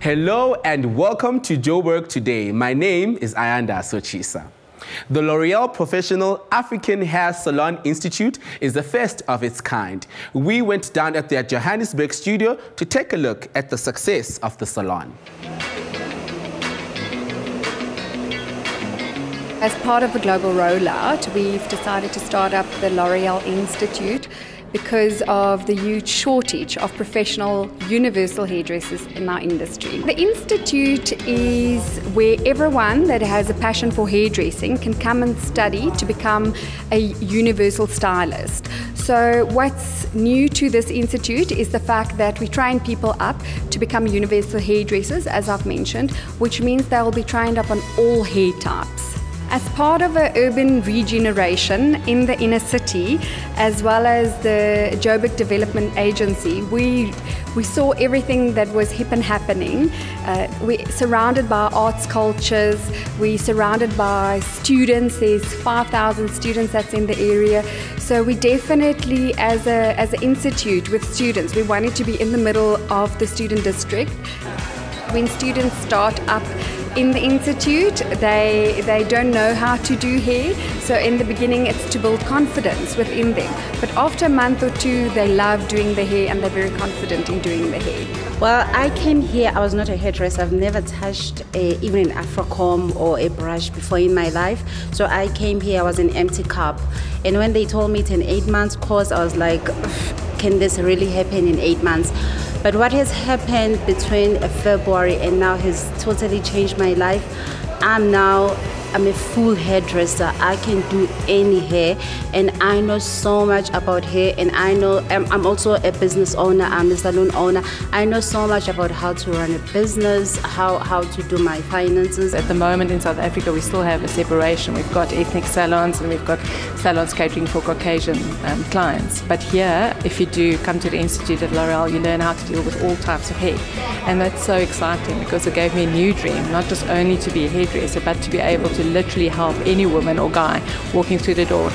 Hello and welcome to Joburg Today. My name is Ayanda Sochisa. The L'Oreal Professional African Hair Salon Institute is the first of its kind. We went down at their Johannesburg studio to take a look at the success of the salon. As part of the global rollout, we've decided to start up the L'Oreal Institute because of the huge shortage of professional universal hairdressers in our industry. The Institute is where everyone that has a passion for hairdressing can come and study to become a universal stylist. So what's new to this institute is the fact that we train people up to become universal hairdressers, as I've mentioned, which means they'll be trained up on all hair types. As part of an urban regeneration in the inner city, as well as the Joburg Development Agency, we saw everything that was hip and happening. We're surrounded by arts cultures, we're surrounded by students. There's 5,000 students that's in the area. So we definitely, as an institute with students, we wanted to be in the middle of the student district. When students start up in the institute, they don't know how to do hair, so in the beginning it's to build confidence within them. But after a month or two, they love doing the hair and they're very confident in doing the hair. Well, I came here, I was not a hairdresser. I've never touched even an Afrocomb or a brush before in my life. So I came here, I was an empty cup. And when they told me it's an 8-month course, I was like, can this really happen in 8 months? But what has happened between February and now has totally changed my life. I'm a full hairdresser. I can do any hair, and I know so much about hair, and I know I'm also a business owner, I'm a salon owner. I know so much about how to run a business, how to do my finances. At the moment in South Africa we still have a separation. We've got ethnic salons and we've got salons catering for Caucasian clients. But here, if you do come to the Institute at L'Oreal, you learn how to deal with all types of hair. And that's so exciting because it gave me a new dream, not just only to be a hairdresser, but to be able to literally help any woman or guy walking through the door.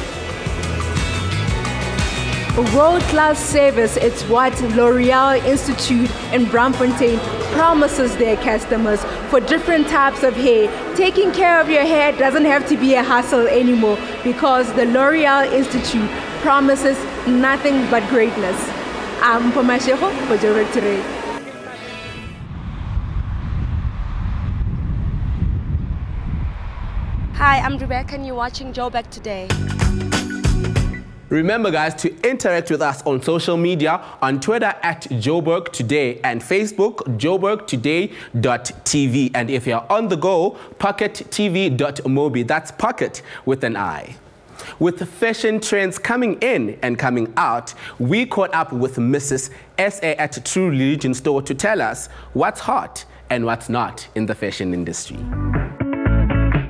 World-class service, it's what L'Oreal Institute in Braamfontein promises their customers for different types of hair. Taking care of your hair doesn't have to be a hassle anymore because the L'Oreal Institute promises nothing but greatness. I'm Mpoma Sheho for Joburg Today. Hi, I'm Rebecca and you're watching Joburg Today. Remember guys to interact with us on social media, on Twitter at Joburg Today and Facebook joburgtoday.tv, and if you're on the go, pockettv.mobi. That's pocket with an I. With fashion trends coming in and coming out, we caught up with Mrs. SA at True Religion store to tell us what's hot and what's not in the fashion industry.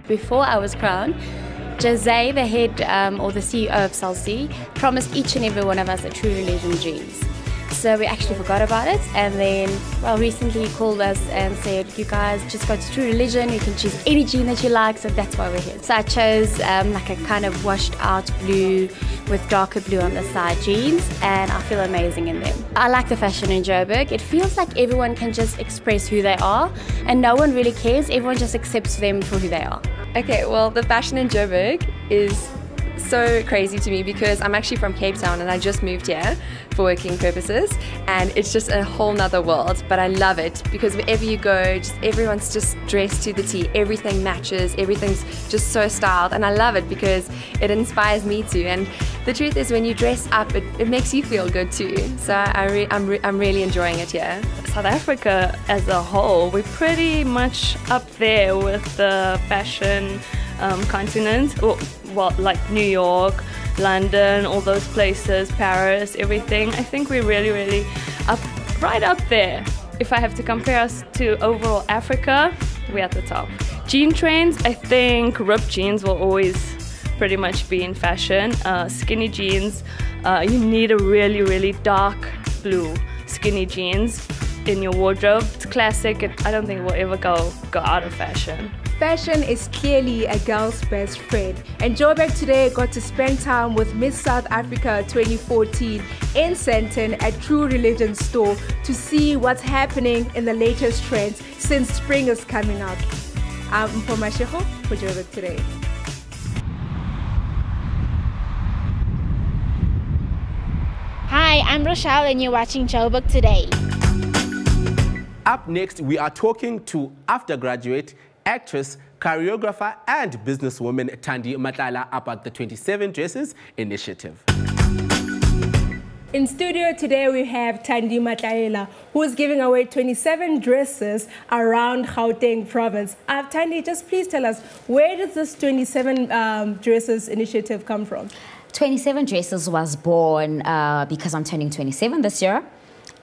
Before I was crowned, Jose, the head or the CEO of Celsi, promised each and every one of us a True Religion jeans. So we actually forgot about it, and then, well, recently he called us and said, you guys just go to True Religion, you can choose any jean that you like, so that's why we're here. So I chose like a kind of washed out blue with darker blue on the side jeans, and I feel amazing in them. I like the fashion in Joburg. It feels like everyone can just express who they are, and no one really cares, everyone just accepts them for who they are. Okay, well, the fashion in Joburg is so crazy to me because I'm actually from Cape Town and I just moved here for working purposes, and it's just a whole nother world, but I love it because wherever you go, everyone's just dressed to the T, everything matches, everything's just so styled, and I love it because it inspires me too. And the truth is, when you dress up, it makes you feel good too, so I'm really enjoying it here. South Africa as a whole, we're pretty much up there with the fashion continent. Well, like New York, London, all those places, Paris, everything. I think we're really right up there. If I have to compare us to overall Africa, we're at the top. Jean trends, I think ripped jeans will always pretty much be in fashion. Skinny jeans, you need a really dark blue skinny jeans in your wardrobe. It's classic. I don't think it will ever go out of fashion. Fashion is clearly a girl's best friend, and Joburg today got to spend time with Miss South Africa 2014 in Sandton at True Religion store to see what's happening in the latest trends since spring is coming out. I'm Mpoma Sheho for Joburg today. Hi, I'm Rochelle and you're watching Joburg today. Up next, we are talking to after-graduate actress, choreographer, and businesswoman Thandi Matlala about the 27 Dresses initiative. In studio today, we have Thandi Matlala, who is giving away 27 dresses around Gauteng province. Thandi, just please tell us, where does this 27 dresses initiative come from? 27 Dresses was born because I'm turning 27 this year.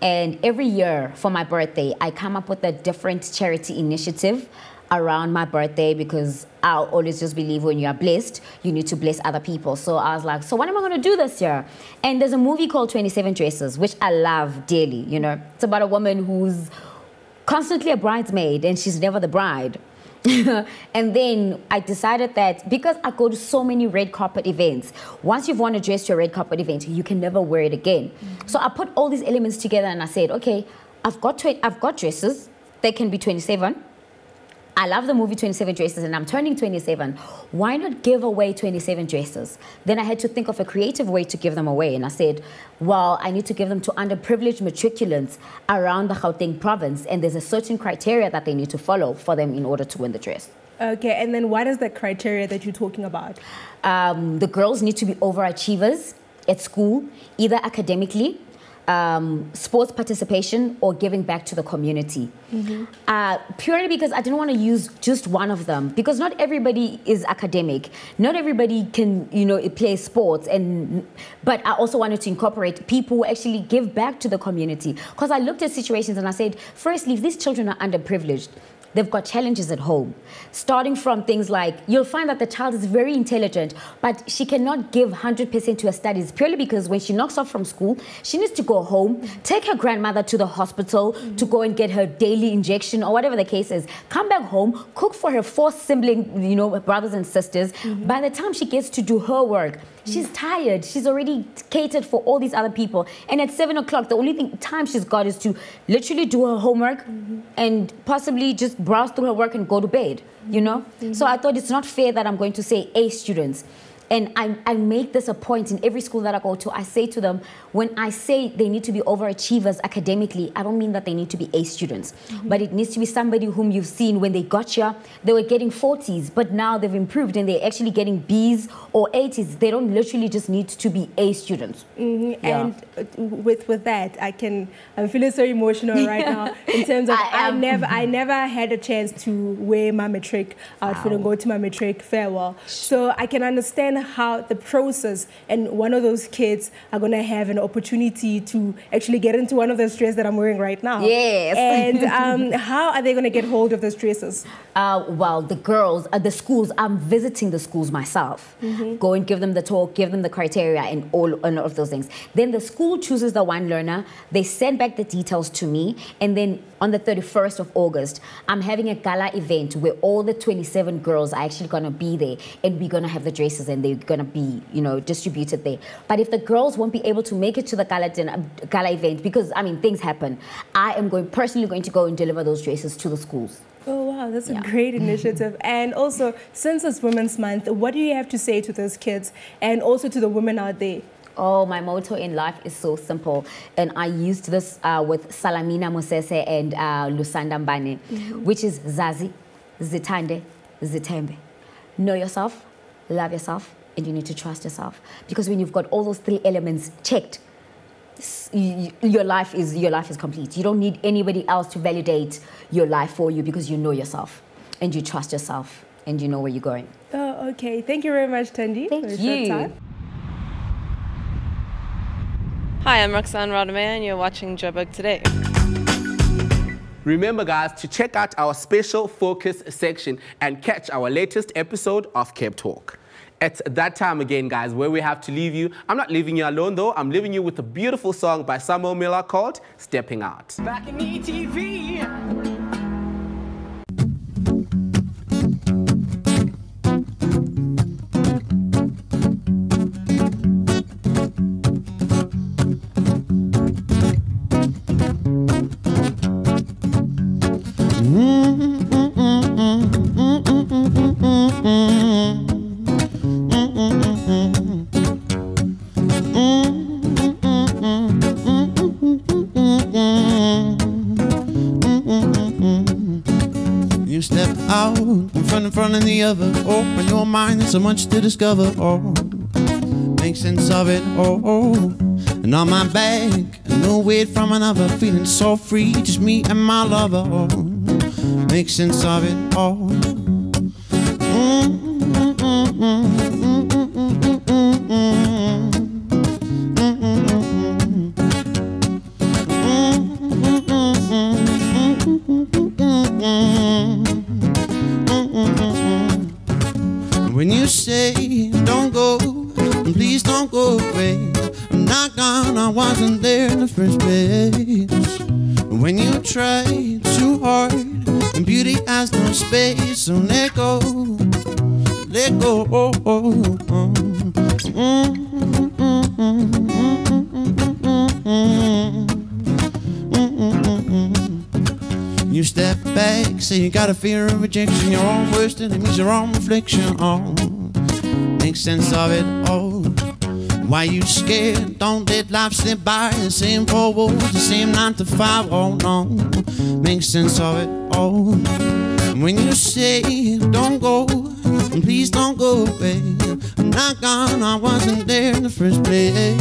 And every year for my birthday, I come up with a different charity initiative around my birthday because I always just believe when you are blessed, you need to bless other people. So I was like, so what am I going to do this year? And there's a movie called 27 Dresses, which I love dearly, you know. It's about a woman who's constantly a bridesmaid and she's never the bride. And then I decided that because I go to so many red carpet events, once you've worn a dress to a red carpet event, you can never wear it again. So I put all these elements together and I said, okay, I've got dresses. They can be 27. I love the movie 27 Dresses and I'm turning 27. Why not give away 27 dresses? Then I had to think of a creative way to give them away. And I said, well, I need to give them to underprivileged matriculants around the Gauteng province. And there's a certain criteria that they need to follow for them in order to win the dress. Okay, and then what is the criteria that you're talking about? The girls need to be overachievers at school, either academically, sports participation, or giving back to the community. Purely because I didn't want to use just one of them, because not everybody is academic, not everybody can, you know, play sports, but I also wanted to incorporate people who actually give back to the community. Because I looked at situations and I said, firstly, if these children are underprivileged, they've got challenges at home, starting from things like, you'll find that the child is very intelligent, but she cannot give 100% to her studies purely because when she knocks off from school, she needs to go home, take her grandmother to the hospital to go and get her daily injection or whatever the case is, come back home, cook for her 4 sibling, you know, brothers and sisters. By the time she gets to do her work, she's tired. She's already catered for all these other people. And at 7 o'clock, the only time she's got is to literally do her homework and possibly just browse through her work and go to bed, you know? So I thought it's not fair that I'm going to say A students. And I make this a point in every school that I go to. I say to them, when I say they need to be overachievers academically, I don't mean that they need to be A students. But it needs to be somebody whom you've seen when they got here, they were getting 40s, but now they've improved and they're actually getting Bs or 80s. They don't literally just need to be A students. And with that, I'm feeling so emotional right now in terms of I never had a chance to wear my matric outfit and go to my matric farewell. So I can understand how the process, and one of those kids are going to have an opportunity to actually get into one of those dresses that I'm wearing right now. Yes. And how are they going to get hold of those dresses? Well, the girls, the schools, I'm visiting the schools myself. Go and give them the talk, give them the criteria and all of those things. Then the school chooses the one learner. They send back the details to me. And then on the 31st of August, I'm having a gala event where all the 27 girls are actually going to be there. And we're going to have the dresses and they're going to be, you know, distributed there. But if the girls won't be able to make it to the gala event, because, I mean, things happen, I am personally going to go and deliver those dresses to the schools. Oh, wow, that's a great initiative. And also, since it's Women's Month, what do you have to say to those kids and also to the women out there? Oh, my motto in life is so simple. And I used this with Salamina Mosese and Lusanda Mbane, which is Zazi, Zitande, Zitembe. Know yourself, love yourself, and you need to trust yourself. Because when you've got all those 3 elements checked, your life is complete. You don't need anybody else to validate your life for you because you know yourself and you trust yourself and you know where you're going. Oh, okay. Thank you very much, Thandi. Thank you. Hi, I'm Roxanne Rodame and you're watching Joburg Today. Remember, guys, to check out our special focus section and catch our latest episode of Cape Talk. It's that time again, guys, where we have to leave you. I'm not leaving you alone, though. I'm leaving you with a beautiful song by Samuel Miller called Stepping Out. Back in ETV. the other. Oh, in your mind there's so much to discover. Oh, make sense of it. Oh, and on my back, no weight from another, feeling so free, just me and my lover. Oh, make sense of it. Oh. When you say don't go, please don't go away, I'm not gone, I wasn't there in the first place. When you try too hard and beauty has no space, so let go, let go. You step back, say you got a fear of rejection, your own worst enemy's your own reflection. Oh, make sense of it. Oh, why you scared? Don't let life slip by. The same four walls, the same 9 to 5. Oh no, make sense of it. Oh, when you say don't go, please don't go away, I'm not gone, I wasn't there in the first place.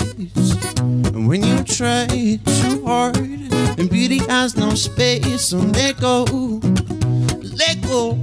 When you try too hard and beauty has no space, so let go, let go.